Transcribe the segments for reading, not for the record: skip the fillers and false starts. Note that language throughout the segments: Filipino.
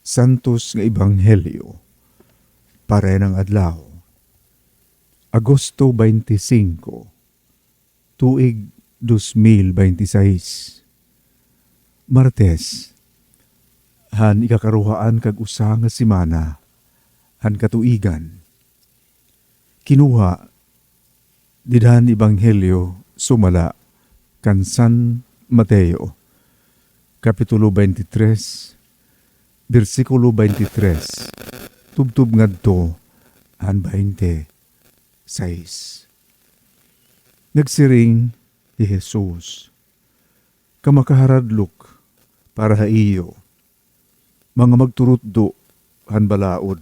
Santos nga Ebanghelyo, parenang adlaw, Agosto 25, tuig 2026. Martes, han ikakaruhaan kag usa nga semana, han katuigan. Kinuha, didhan Ebanghelyo sumala kan San Mateo, Kapitulo 23, versikulo 23, tubtub ngadto han 26. Nagsiring si Jesus, kamakaharadlok para ha iyo, mga magturutdo han balaod,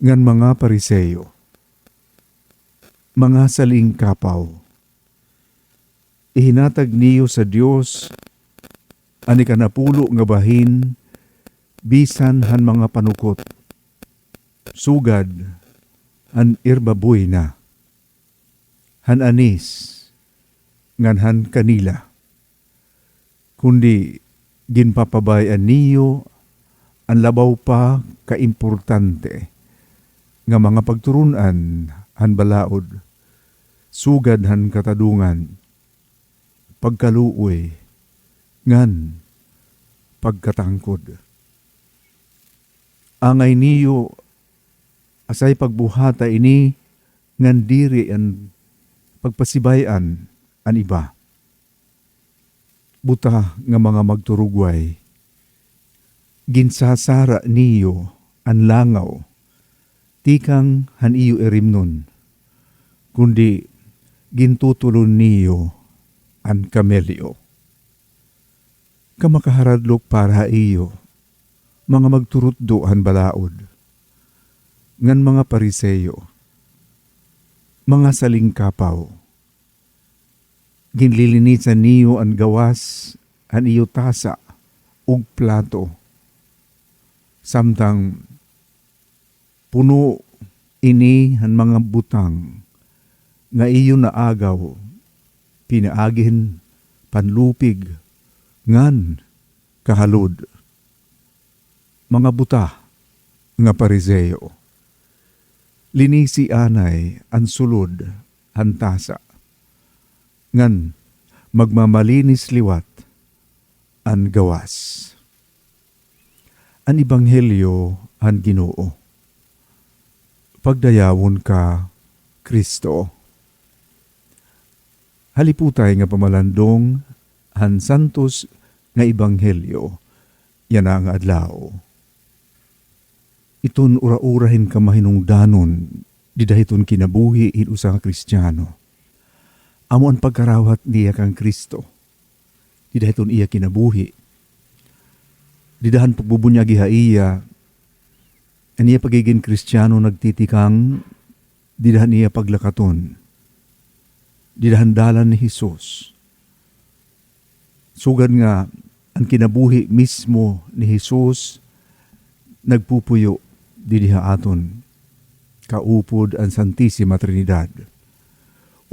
ngan mga pariseyo, mga saling kapaw. Ihinatag niyo sa Dios ani kanapulo nga bahin bisan han mga panukot, sugad han irbaboy na, han anis ngan han kanila, kundi ginpapabayan niyo ang labaw pa kaimportante nga mga pagturunan han balaod, sugad han katadungan, pagkaluoy, ngan pagkatangkod. Angay niyo asay pagbuhata ini ngan diri an pagpasibayan an iba. Buta nga mga magturugway, ginsasara niyo an langaw, tikang han iyo erimnon, kundi gintutulon niyo an kamelyo. Kamakaharadlok para iyo, mga magturutdo han balaod, ngan mga pariseyo, mga saling kapaw. Ginlilinisan niyo ang gawas, an iyo tasa, ug plato. Samtang puno ini han mga butang, nga iyo naagaw, pinaagin, panlupig, ngan kahalod. Mga buta nga pariseyo, linisi anay ang sulod ang tasa, ngan magmamalinis liwat ang gawas. Ang Ebanghelyo ang Ginoo. Pagdayawon ka, Kristo. Haliputay nga pamalandong han santos nga Ebanghelyo, yan ang adlaw. Iton ura-urahin ka mahinungdanon, di dahiton kinabuhi in usa nga Kristiyano. Amo ang pagkarawat niya kang Kristo, di dahiton iya kinabuhi. Di dahan pagbubunyagi ha iya, aniya pagiging Kristiyano nagtitikang, di dahan iya paglakaton, di dahan dalan ni Jesus. Sugad nga, ang kinabuhi mismo ni Jesus, nagpupuyo didiha aton, kaupod ang Santissima Trinidad.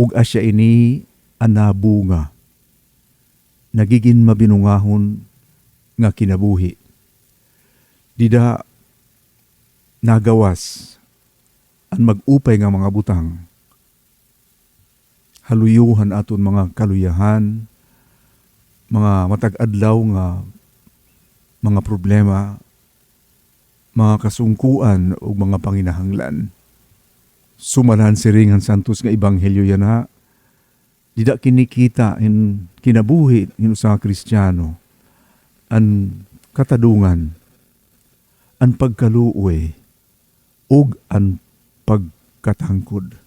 Ug asya ini anabunga, nagiging mabinungahon nga kinabuhi. Dida nagawas ang mag-upay nga mga butang, haluyuhan aton mga kaluyahan, mga matag-adlaw nga mga problema, mga kasungkuan o mga panginahanglan. Sumalahan siringan santos nga Ebanghelyo yan ha, dida kinikita in kinabuhi in usa nga Kristiyano, an katadungan, an pagkaluoy, ug an pagkatangkod,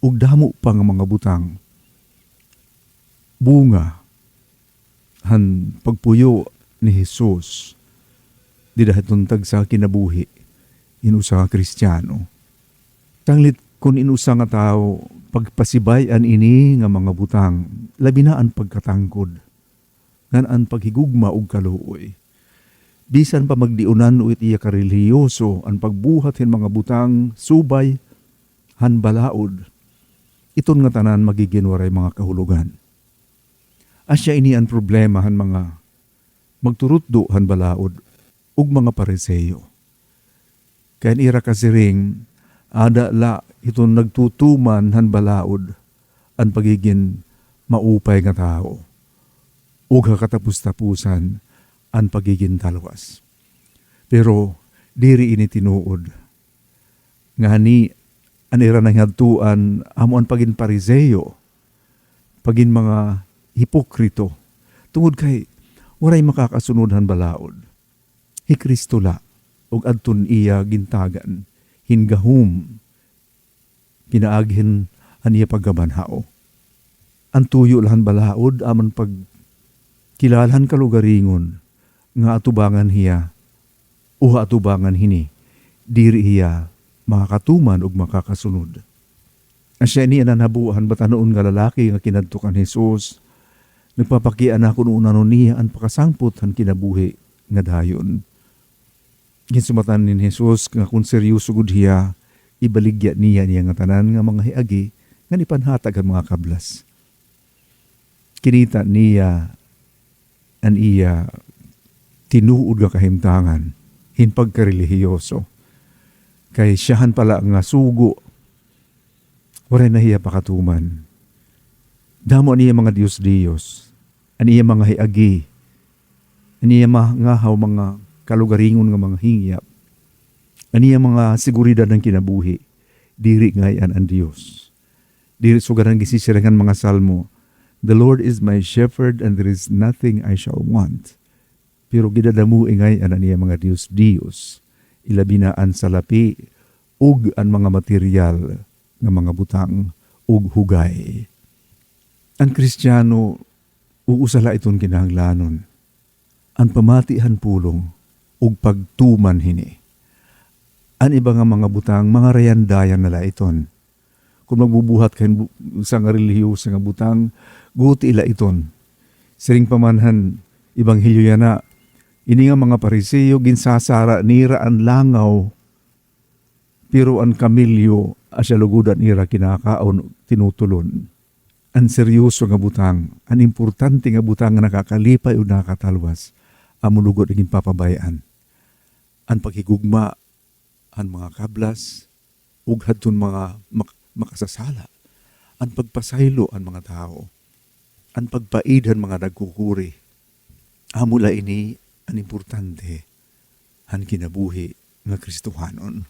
ug damo pa nga mga butang, bunga, han pagpuyo ni Jesus, di dahiton tagsa kinabuhi inusa nga Kristiyano. Tanglit kun inusa nga tao pagpasibayan ini nga mga butang, labi na ang pagkatangkod, ngan ang paghigugma ug kaluoy. Bisan pa magdiunan uit iya kareliyoso ang pagbuhat hin mga butang subay han balaod, iton nga tanan magiginwaray mga kahulugan. Asya ini ang problema han mga magturutdo han balaod ug mga Pariseyo. Kaya ira kasiring, ada la itong nagtutuman han balaod ang pagiging maupay nga tao. Ug katapus-tapusan ang pagiging talwas. Pero diri ini tinuod. Nga ni anira nang hadtuan amo ang pagin Pariseyo, pagin mga hipokrito, tungod kay waray makakasunodhan balaod. Hi Kristo la, ug adton iya gintagan, hingahom, pinaaghin an iya paggabanhao. Ang tuyo lahan balaod, aman pag kilalahan kalugaringon, nga atubangan hiya, uha atubangan hini, diri hiya, makakatuman ug makakasunod. Asya ni ananabuhan batanoon nga lalaki nga kinadtukan Jesus, nagpapakian ako noon ano niya ang pakasangpot han kinabuhi nga dayon. Ginsumatan ni Jesus nga kung seryoso gud hiya, ibaligya niya nga tanan nga mga hiagi nga nipanhatag ang mga kablas. Kinita niya an iya tinuod nga kahimtangan, hinpagkarelihiyoso. Kay siyahan pala nga sugo, waray na hiya pakatuman. Damo niya mga Diyos-Diyos, aniya mga hiagi, aniya mangahaw mga kalugaringon nga mga hingyap, aniya mga seguridad ng kinabuhi, diri ngayon ang Diyos. Diri sugaran gisisirangan mga salmo, "The Lord is my shepherd and there is nothing I shall want." Pero gidadamu ngayon aniya mga Diyos-Diyos, ilabi na ang salapi, ug ang mga material nga mga butang ug hugay. Ang Kristiyano, uusala iton kinahanglanon. Ang pamatihan pulong, ug pagtuman hini. An iba nga mga butang, mga rayandayan nala iton. Kung magbubuhat kayo sa nga relihiyosa nga butang, guti ila iton. Siring pamanhan, ibanghilyo yan na, ini nga mga Pariseyo, ginsasara nira ang langaw, pero ang kamilyo, asya lugudan ira kinakaon, tinutulon. Ang seryoso nga butang, ang importante nga butang nga nakakalipay o nakatalwas, amulugod naging papabayaan. Ang paghigugma, ang mga kablas, ug hadton mga makasasala, ang pagpasaylo ang mga tao, ang pagpaidhan mga nagkukuri. Amula ini, ang importante, ang kinabuhi nga Kristohanon.